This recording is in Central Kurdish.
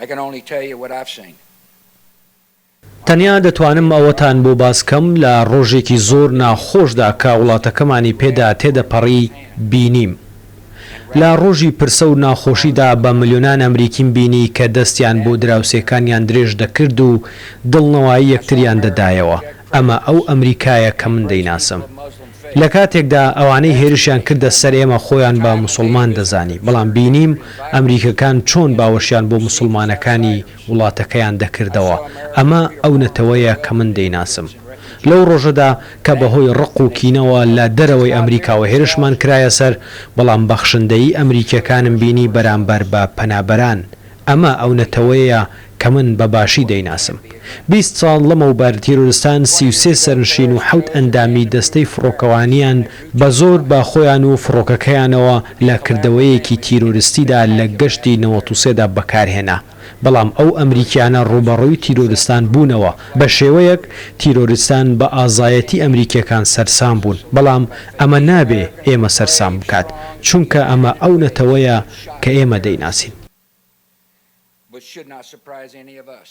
I can only tell you what I've seen. تەنیا دەتوانم ئەوەتان بۆ باسکەم لە ڕۆژێکی زۆر ناخۆشدا کە وڵاتەکەمانی پێدا تێدەپەڕی بینیم. لە ڕۆژی پرسە و ناخۆشیدا بە ملیۆنان ئەمریکیم بینی کە دەستیان بۆ دراوسێکانیان درێژ دەکرد و دڵنەوەی یەکتریان دەدایەوە. ئەمە ئەو ئەمریکایە کە من دەیناسم. لە کاتێکدا ئەوانەی هێرشیان کردە سەر ئێمە خۆیان بە موسڵمان دەزانی، بەڵام بینیم ئەمریکەکان چۆن باوەشیان بۆ موسڵمانەکانی وڵاتەکەیان دەکردەوە. ئەمە ئەو نەتەوەیە کە من دەیناسم. لەو ڕۆژەدا کە بەهۆی ڕق و کینەوە لە دەرەوەی ئەمریکاوە هێرشمان کرایە سەر، بەڵام بەخشندەی ئەمریکەکانم بینی بەرامبەر بە پەنابەران. ئەمە ئەو نەتەوەیە کە من بەباشی دەیناسم. 20 ساڵ لەمەوبەر تیرۆریستان 33 سەرنشین و 7 ئەندامی دەستەی فڕۆکەوانیان بە زۆر با خۆیان و فڕۆکەکەیانەوە لە کردەوەیەکی تیرۆریستیدا لە گەشتی 93دا بەکارهێنا. بەڵام ئەو ئەمریکیانە ڕوبەڕووی تیرۆریستان بوونەوە. بە شێوەیەک تیرۆریستان بە ئازایەتی ئەمریکیەکان سەرسام بوون، بەڵام ئەمە نابێ ئێمە سەرسام بکات، چونکە ئەمە ئەو نەتەوەیە کە ئێمە دەیناسین. But should not surprise any of us.